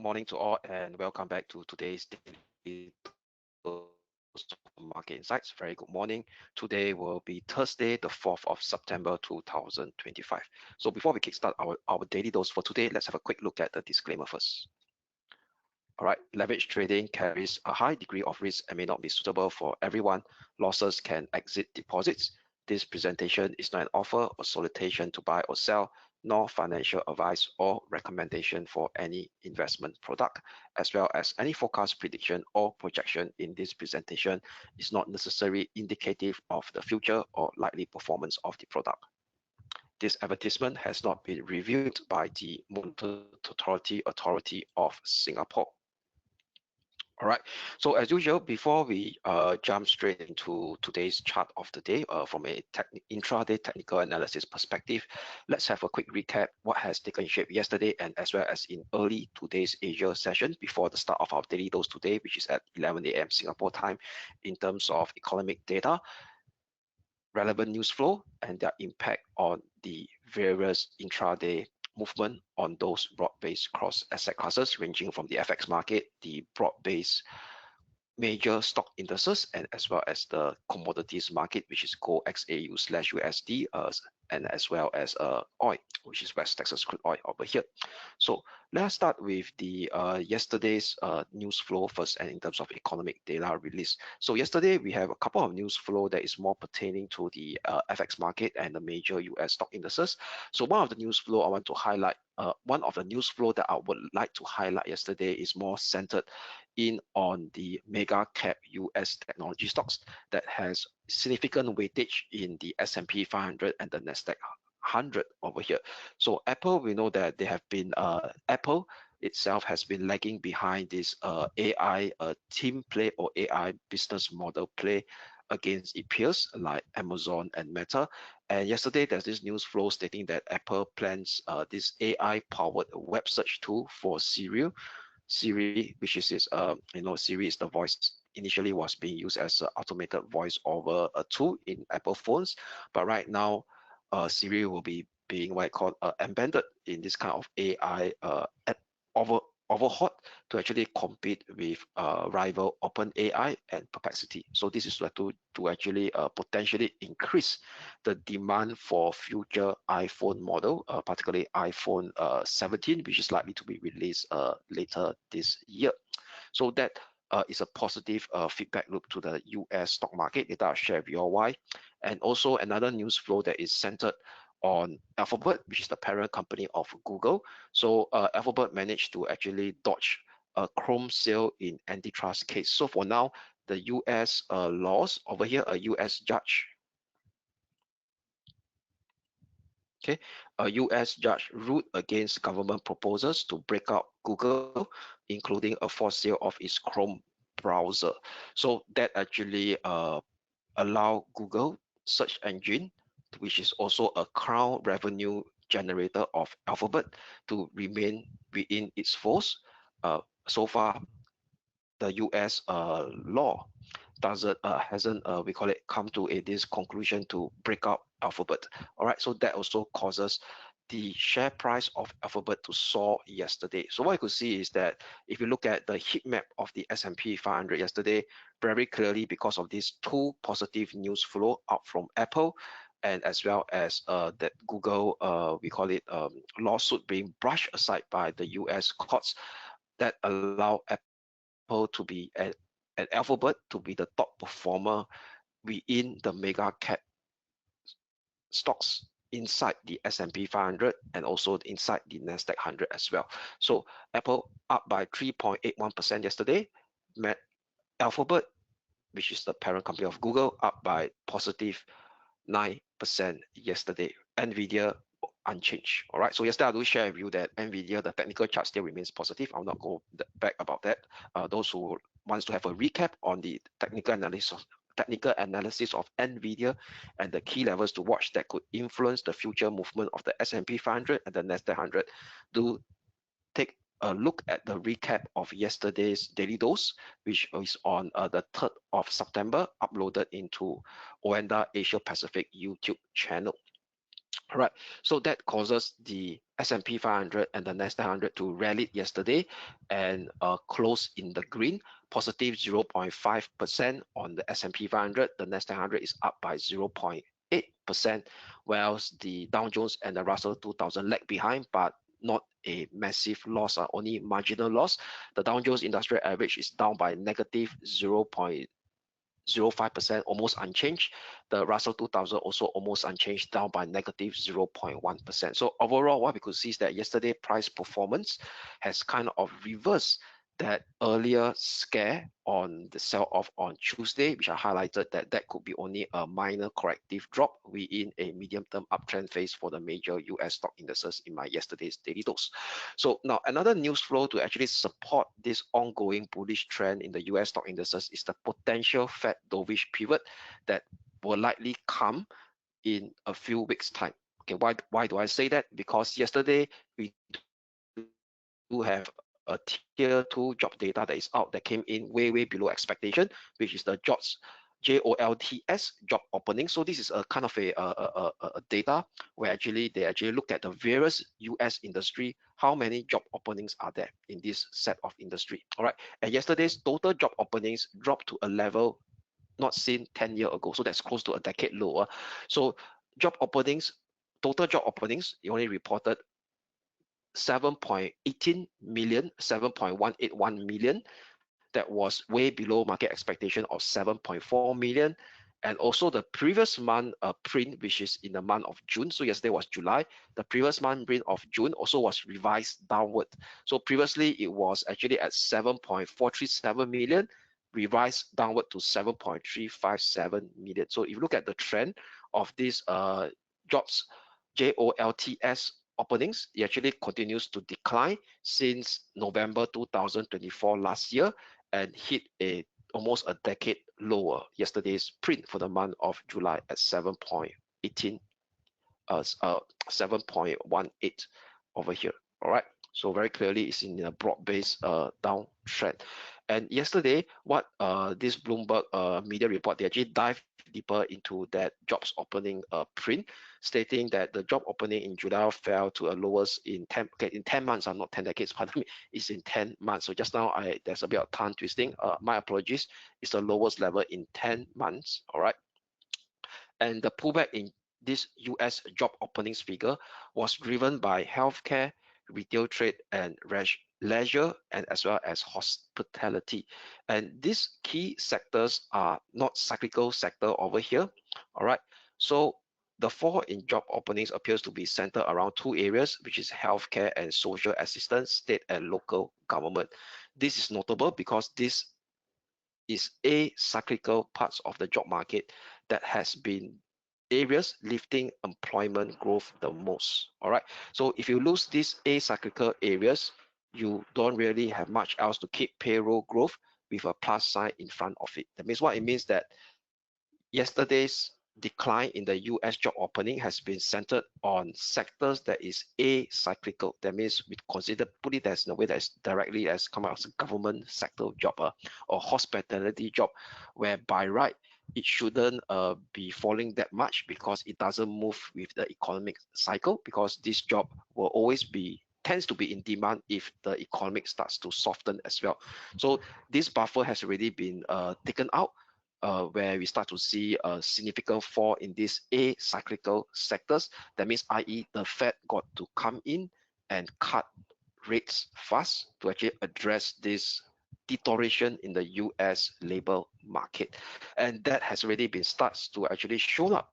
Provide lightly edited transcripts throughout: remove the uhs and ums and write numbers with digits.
Morning to all, and welcome back to today's daily dose of market insights. Very good morning. Today will be Thursday, the 4th of September 2025. So before we kickstart our daily dose for today, let's have a quick look at the disclaimer first. All right, leverage trading carries a high degree of risk and may not be suitable for everyone. Losses can exceed deposits. This presentation is not an offer or solicitation to buy or sell, nor financial advice or recommendation for any investment product, as well as any forecast, prediction, or projection in this presentation is not necessarily indicative of the future or likely performance of the product. This advertisement has not been reviewed by the Monetary Authority of Singapore. All right. So as usual, before we jump straight into today's chart of the day from a intraday technical analysis perspective, let's have a quick recap what has taken shape yesterday and as well as in early today's Asia session before the start of our daily dose today, which is at 11 a.m. Singapore time, in terms of economic data, relevant news flow, and their impact on the various intraday movement on those broad-based cross asset classes ranging from the FX market, the broad-based major stock indices, and as well as the commodities market, which is gold XAU/USD, and as well as oil, which is West Texas crude oil over here. So let's start with the yesterday's news flow first, and in terms of economic data release. So yesterday we have a couple of news flow that is more pertaining to the FX market and the major US stock indices. So one of the news flow I want to highlight, one of the news flow that I would like to highlight yesterday is more centered in on the mega cap US technology stocks that has significant weightage in the S&P 500 and the Nasdaq 100 over here. So Apple, we know that they have been Apple itself has been lagging behind this AI team play or AI business model play against its peers like Amazon and Meta. And yesterday there's this news flow stating that Apple plans this AI powered web search tool for Siri, which is its Siri is the voice initially was being used as an automated voice over a tool in Apple phones, but right now Siri will be being what I call embedded in this kind of AI overhaul to actually compete with rival OpenAI and Perplexity. So this is to actually potentially increase the demand for future iPhone model, particularly iPhone 17, which is likely to be released later this year. So that is a positive feedback loop to the US stock market. Later I'll share with you all why. And also another news flow that is centered on Alphabet, which is the parent company of Google. So Alphabet managed to actually dodge a Chrome sale in antitrust case. So for now, the US laws over here, a US judge, okay, a US judge ruled against government proposals to break up Google, including a forced sale of its Chrome browser. So that actually allow Google search engine, which is also a crown revenue generator of Alphabet, to remain within its folds. So far, the US law hasn't we call it come to this conclusion to break up Alphabet. All right, so that also causes the share price of Alphabet to soar yesterday. So what I could see is that if you look at the heat map of the S&P 500 yesterday, very clearly because of these two positive news flow out from Apple, and as well as that Google, we call it lawsuit being brushed aside by the US courts, that allow Apple to be and Alphabet to be the top performer within the mega cap stocks inside the S&P 500 and also inside the Nasdaq 100 as well. So Apple up by 3.81% yesterday. Alphabet, which is the parent company of Google, up by positive 9% yesterday. Nvidia unchanged. All right, so yesterday I do share with you that Nvidia, the technical chart still remains positive. I'll not go back about that. Those who wants to have a recap on the technical analysis of Nvidia and the key levels to watch that could influence the future movement of the S&P 500 and the Nasdaq 100, do take a look at the recap of yesterday's daily dose, which is on the 3rd of September, uploaded into OANDA Asia Pacific YouTube channel. All right, so that causes the S&P 500 and the Nasdaq 100 to rally yesterday and close in the green, positive 0.5% on the S&P 500. The Nasdaq 100 is up by 0.8%, whilst the Dow Jones and the Russell 2000 lag behind, but not a massive loss, only marginal loss. The Dow Jones Industrial Average is down by negative 0.05%, almost unchanged. The Russell 2000 also almost unchanged, down by negative 0.1%. So overall, what we could see is that yesterday price performance has kind of reversed that earlier scare on the sell-off on Tuesday, which I highlighted that that could be only a minor corrective drop. We in a medium-term uptrend phase for the major US stock indices in my yesterday's daily dose. So now another news flow to actually support this ongoing bullish trend in the US stock indices is the potential Fed dovish pivot that will likely come in a few weeks' time. Okay, why do I say that? Because yesterday we do have a tier 2 job data that is out that came in way below expectation, which is the JOLTS job opening. So this is a kind of a data where actually they actually look at the various US industry, how many job openings are there in this set of industry. All right, and yesterday's total job openings dropped to a level not seen 10 years ago. So that's close to a decade lower. So job openings, total job openings, you only reported 7.18 million, 7.181 million. That was way below market expectation of 7.4 million. And also the previous month print, which is in the month of June. So yesterday was July. The previous month print of June also was revised downward. So previously it was actually at 7.437 million, revised downward to 7.357 million. So if you look at the trend of these jobs, JOLTS openings, it actually continues to decline since November 2024 last year and hit a almost a decade lower. Yesterday's print for the month of July at 7.18, 7.18 over here. All right. So very clearly, it's in a broad-based downtrend. And yesterday, what this Bloomberg media report, they actually dive deeper into that jobs opening print, stating that the job opening in July fell to a lowest in 10, okay, in 10 months, not 10 decades, pardon me, it's in 10 months. So just now, there's a bit of tongue twisting. My apologies. It's the lowest level in 10 months. All right. And the pullback in this US job openings figure was driven by healthcare, retail trade, and leisure, and as well as hospitality. And these key sectors are not cyclical sector over here. All right. So the fall in job openings appears to be centered around two areas, which is healthcare and social assistance, state and local government. This is notable because this is a cyclical parts of the job market that has been areas lifting employment growth the most. All right. So if you lose these acyclical areas, you don't really have much else to keep payroll growth with a plus sign in front of it. That means what it means that yesterday's decline in the US job opening has been centered on sectors that is acyclical. That means we consider put it as in a way that is directly as come out as a government sector job or hospitality job, where by right it shouldn't be falling that much because it doesn't move with the economic cycle, because this job will always be tends to be in demand if the economic starts to soften as well. So this buffer has already been taken out, where we start to see a significant fall in these acyclical sectors. That means, i.e., the Fed got to come in and cut rates fast to actually address this deterioration in the US labor market. And that has already been starts to actually show up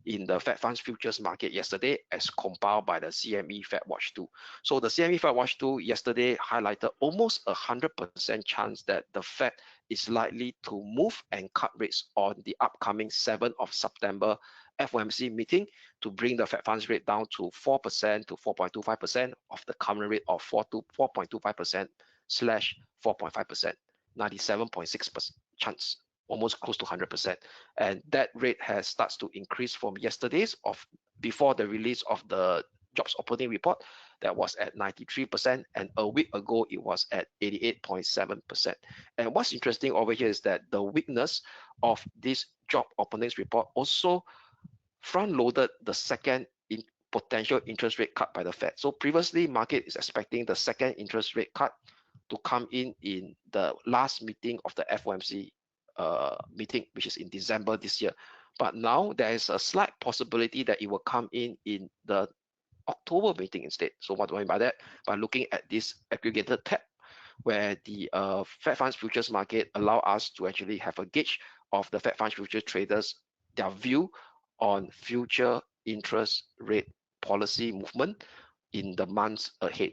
in the Fed funds futures market yesterday as compiled by the CME Fed Watch 2. So the CME Fed Watch 2 yesterday highlighted almost 100% chance that the Fed is likely to move and cut rates on the upcoming 7th of September FOMC meeting to bring the Fed funds rate down to 4% to 4.25% of the current rate of 4.25% slash 4.5%, 97.6% chance, almost close to 100%. And that rate has starts to increase from yesterday's of before the release of the jobs opening report that was at 93%, and a week ago it was at 88.7%. And what's interesting over here is that the weakness of this job openings report also front loaded the second potential interest rate cut by the Fed. So previously, market is expecting the second interest rate cut to come in the last meeting of the FOMC meeting, which is in December this year. But now there is a slight possibility that it will come in the October meeting instead. So what do I mean by that? By looking at this aggregated tab, where the Fed funds futures market allow us to actually have a gauge of the Fed funds futures traders, their view on future interest rate policy movement in the months ahead.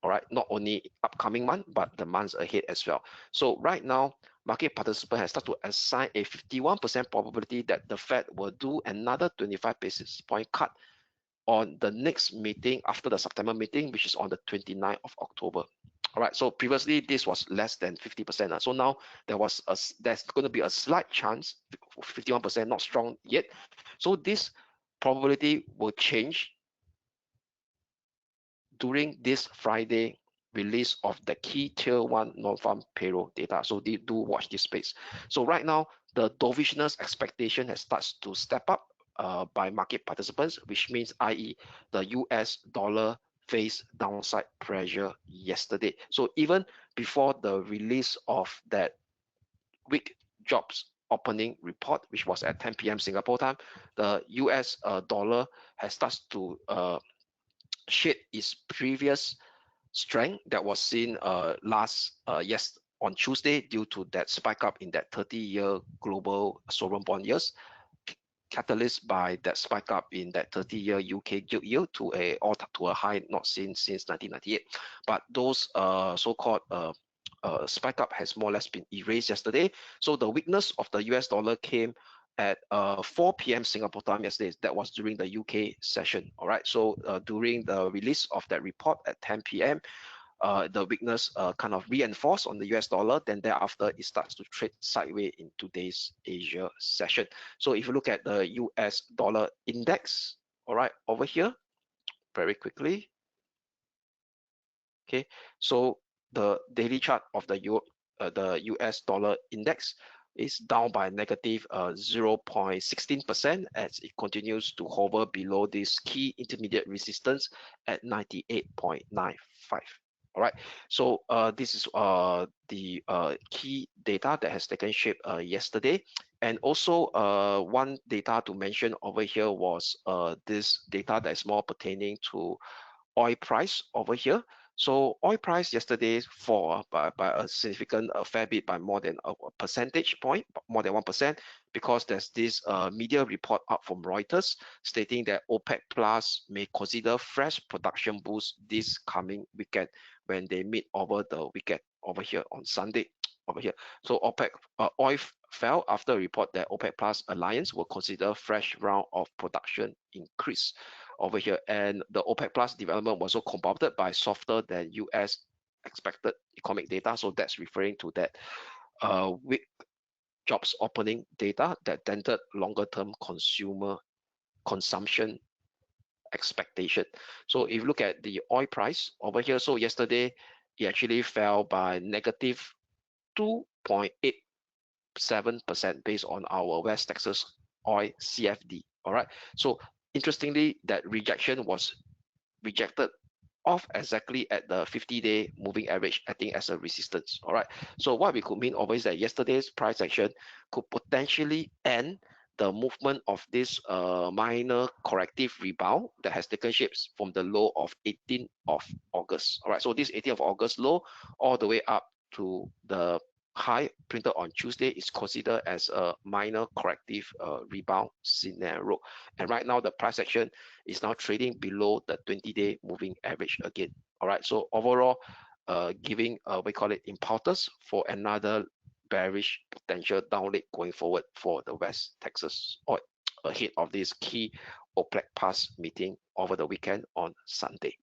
All right, not only upcoming month, but the months ahead as well. So right now, market participant has started to assign a 51% probability that the Fed will do another 25 basis point cut on the next meeting after the September meeting, which is on the 29th of October. All right, so previously this was less than 50%. So now there's going to be a slight chance, 51%, not strong yet. So this probability will change during this Friday release of the key tier 1 non-farm payroll data. So they do watch this space. So right now, the dovishness expectation has started to step up by market participants, which means, i.e., the US dollar faced downside pressure yesterday. So even before the release of that week jobs opening report, which was at 10 p.m. Singapore time, the US dollar has started to shed its previous strength that was seen on Tuesday due to that spike up in that 30-year global sovereign bond yields, catalyzed by that spike up in that 30-year UK gilt yield to a high not seen since 1998. But those so-called spike up has more or less been erased yesterday. So the weakness of the US dollar came at 4 p.m. Singapore time yesterday. That was during the UK session. All right. So during the release of that report at 10 p.m., the weakness kind of reinforced on the US dollar. Then thereafter, it starts to trade sideways in today's Asia session. So if you look at the US dollar index, all right, over here, very quickly. Okay, so the daily chart of the US dollar index is down by negative 0.16% as it continues to hover below this key intermediate resistance at 98.95. All right, so this is the key data that has taken shape yesterday. And also one data to mention over here was this data that is more pertaining to oil price over here. So oil price yesterday fall by a significant, a fair bit, by more than a percentage point, more than 1%, because there's this media report out from Reuters stating that OPEC Plus may consider fresh production boost this coming weekend when they meet over the weekend over here on Sunday over here. So OPEC oil fell after a report that OPEC Plus alliance will consider fresh round of production increase over here, and the OPEC Plus development was also compounded by softer than US expected economic data. So that's referring to that weak jobs opening data that dented longer term consumer consumption expectation. So if you look at the oil price over here, so yesterday it actually fell by negative 2.87% based on our West Texas oil CFD. All right, so interestingly, that rejection was rejected off exactly at the 50-day moving average, acting as a resistance. All right, so what we could mean over is that yesterday's price action could potentially end the movement of this minor corrective rebound that has taken shape from the low of 18th of August. All right, so this 18th of August low all the way up to the high printed on Tuesday is considered as a minor corrective rebound scenario. And right now the price action is now trading below the 20-day moving average again. All right, so overall giving we call it impetus for another bearish potential downleg going forward for the West Texas oil ahead of this key OPEC Plus meeting over the weekend on Sunday.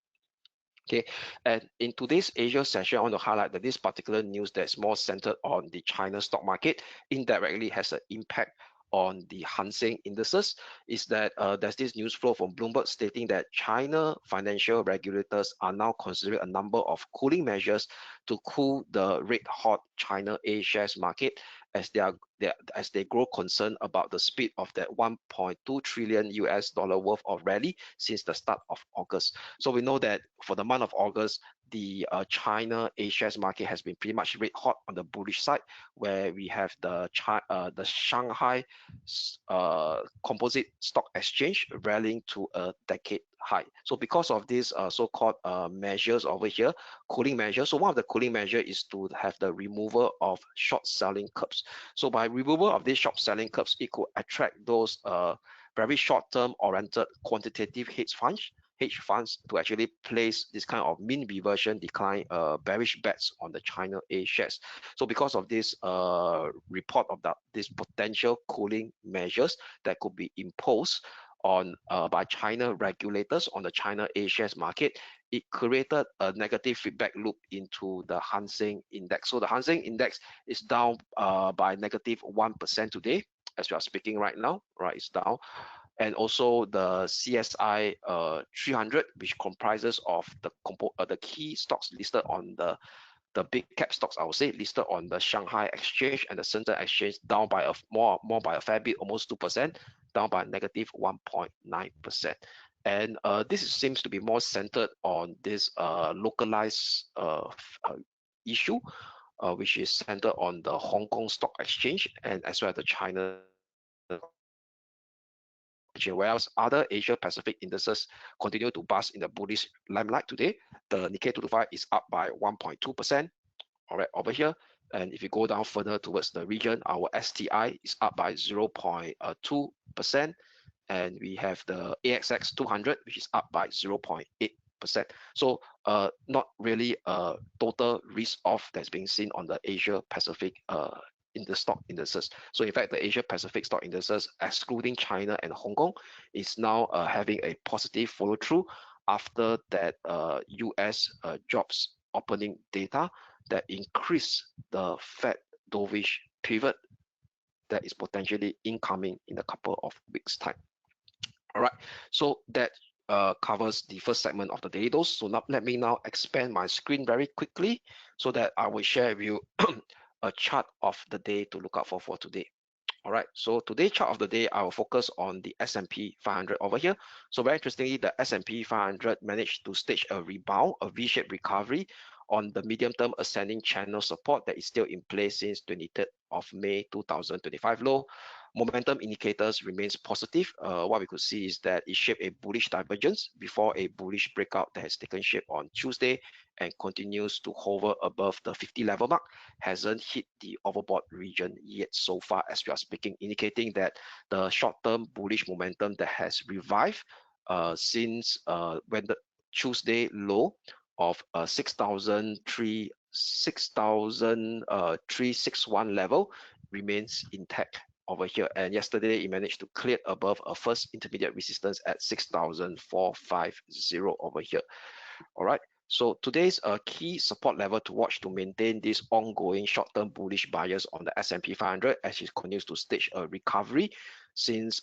Okay, and in today's Asia session, I want to highlight that this particular news that's more centered on the China stock market indirectly has an impact on the Hang Seng indices. Is that there's this news flow from Bloomberg stating that China financial regulators are now considering a number of cooling measures to cool the red hot China A shares market, as they as they grow concerned about the speed of that 1.2 trillion US dollar worth of rally since the start of August. So we know that for the month of August, the China A-shares market has been pretty much red hot on the bullish side, where we have the Shanghai Composite Stock Exchange rallying to a decade high. So because of these so-called measures over here, cooling measures. So one of the cooling measure is to have the removal of short selling curbs. So by removal of these short selling curbs, it could attract those very short-term oriented quantitative hedge funds to actually place this kind of mean reversion decline bearish bets on the China A shares. So because of this report of this potential cooling measures that could be imposed on by China regulators on the China A shares market, it created a negative feedback loop into the Hang Seng index. So the Hang Seng index is down by negative 1% today, as we are speaking right now, right? It's down. And also the CSI 300, which comprises of the key stocks listed on the big cap stocks, I would say, listed on the Shanghai Exchange and the Shenzhen Exchange, down by a more by a fair bit, almost 2%, down by negative 1.9%. And this seems to be more centered on this localized issue, which is centered on the Hong Kong Stock Exchange and as well as the China whereas other Asia Pacific indices continue to bask in the bullish limelight today. The Nikkei 225 is up by 1.2%. All right, over here. And if you go down further towards the region, our STI is up by 0.2%. And we have the AXX 200, which is up by 0.8%. So not really a total risk off that's being seen on the Asia Pacific in the stock indices. So in fact, the Asia Pacific stock indices, excluding China and Hong Kong, is now having a positive follow through after that US jobs opening data that increase the Fed dovish pivot that is potentially incoming in a couple of weeks time. All right, so that covers the first segment of the daily dose. So now let me now expand my screen very quickly so that I will share with you a chart of the day to look out for today. All right, so today's chart of the day, I will focus on the S&P 500 over here. So very interestingly, the S&P 500 managed to stage a rebound, a V-shaped recovery on the medium-term ascending channel support that is still in place since 23rd of May 2025 low. Momentum indicators remains positive. What we could see is that it shaped a bullish divergence before a bullish breakout that has taken shape on Tuesday and continues to hover above the 50 level mark, hasn't hit the overbought region yet so far as we are speaking, indicating that the short-term bullish momentum that has revived since when the Tuesday low of 6,361 level remains intact over here. And yesterday it managed to clear above a first intermediate resistance at 6,450 over here. All right, so today's key support level to watch to maintain this ongoing short-term bullish bias on the S&P 500 as it continues to stage a recovery since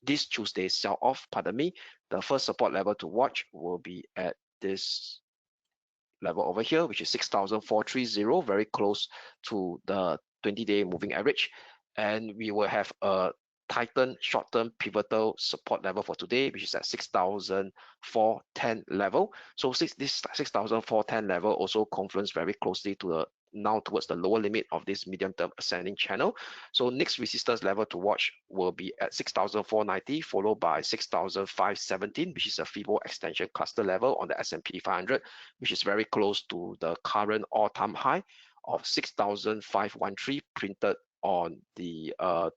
this Tuesday sell-off. Pardon me. The first support level to watch will be at this level over here, which is 6,430, very close to the 20-day moving average. And we will have a tighten short-term pivotal support level for today, which is at 6,410 level. So this 6,410 level also confluence very closely to the now towards the lower limit of this medium-term ascending channel. So next resistance level to watch will be at 6,490, followed by 6,517, which is a Fibo extension cluster level on the S&P 500, which is very close to the current all-time high of 6,513 printed on the on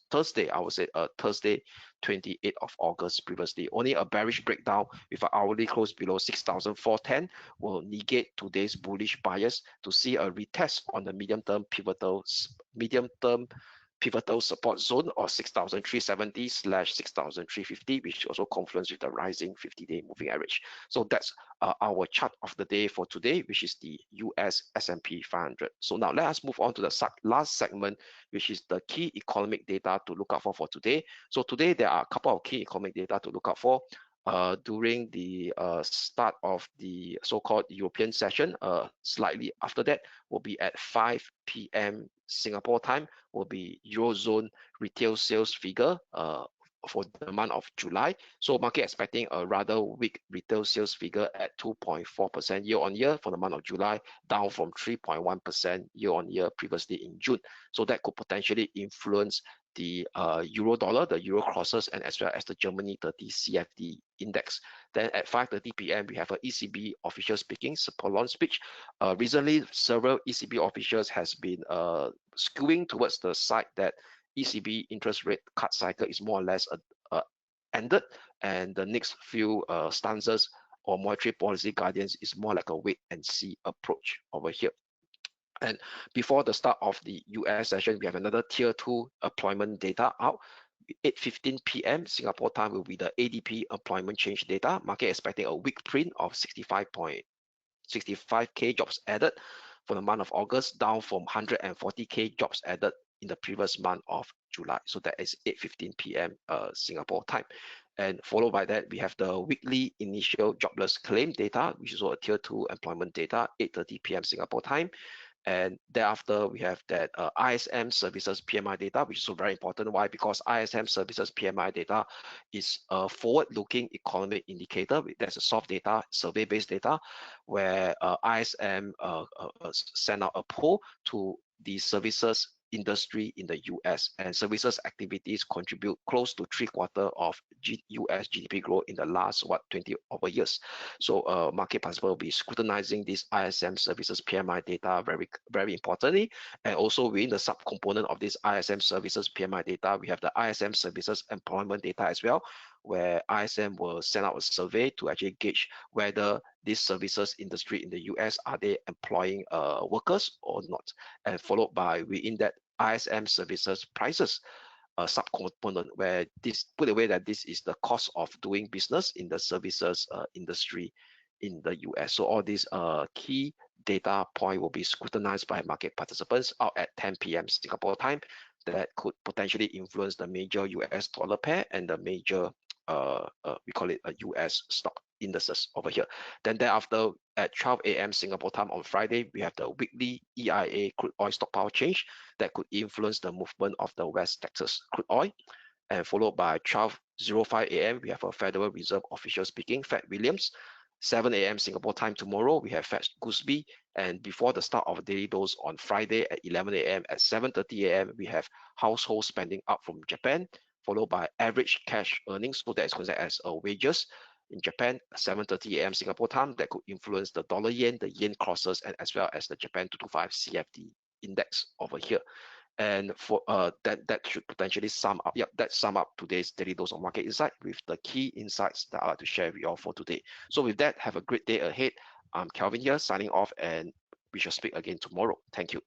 Thursday, I would say Thursday, 28th of August previously. Only a bearish breakdown with an hourly close below 6,410 will negate today's bullish bias to see a retest on the medium-term pivotal support zone of 6,370/6,350, which also confluence with the rising 50-day moving average. So that's our chart of the day for today, which is the US S&P 500. So now let us move on to the last segment, which is the key economic data to look out for today. So today there are a couple of key economic data to look out for. during the start of the so-called European session. Slightly after that will be at 5 p.m. Singapore time, will be Eurozone retail sales figure for the month of July. So market expecting a rather weak retail sales figure at 2.4% year on year for the month of July, down from 3.1% year on year previously in June. So that could potentially influence the euro dollar, the euro crosses, and as well as the Germany 30 CFD index. Then at 5:30 p.m. we have an ECB official speaking, prolonged speech. Recently, several ECB officials has been skewing towards the side that ECB interest rate cut cycle is more or less ended, and the next few stances or monetary policy guidance is more like a wait and see approach over here. And before the start of the US session, we have another tier 2 employment data out. 8:15 p.m. Singapore time will be the ADP employment change data. Market expecting a weak print of 65K jobs added for the month of August, down from 140K jobs added in the previous month of July. So that is 8:15 p.m. Singapore time. And followed by that, we have the weekly initial jobless claim data, which is also a tier 2 employment data, 8:30 p.m. Singapore time. And thereafter, we have that ISM services PMI data, which is so very important. Why? Because ISM services PMI data is a forward-looking economic indicator. That's a soft data, survey-based data, where ISM send out a poll to the services industry in the US, and services activities contribute close to 3/4 of US GDP growth in the last 20 over years. So market participants will be scrutinizing this ISM services PMI data very importantly. And also within the subcomponent of this ISM services PMI data, we have the ISM services employment data as well, where ISM will send out a survey to actually gauge whether this services industry in the US, are they employing workers or not, and followed by within that ISM services prices subcomponent, where this put away that this is the cost of doing business in the services industry in the US. So all these key data point will be scrutinized by market participants out at 10 p.m. Singapore time, that could potentially influence the major US dollar pair and the major we call it a US stock indices over here. Then thereafter at 12 a.m. Singapore time on Friday, we have the weekly EIA crude oil stockpile change that could influence the movement of the West Texas crude oil. And followed by 12:05 a.m. we have a Federal Reserve official speaking, Fed Williams. 7 a.m. Singapore time tomorrow, we have Fed Gooseby. And before the start of daily dose on Friday at 11 a.m. at 7:30 a.m. we have household spending up from Japan, followed by average cash earnings, so that is considered as wages in Japan, 7:30 a.m. Singapore time, that could influence the dollar yen, the yen crosses, and as well as the Japan 225 CFD index over here. And for that should potentially sum up. Yep, that sum up today's daily dose of market insight with the key insights that I'd like to share with you all for today. So with that, have a great day ahead. I'm Kelvin here signing off, and we shall speak again tomorrow. Thank you.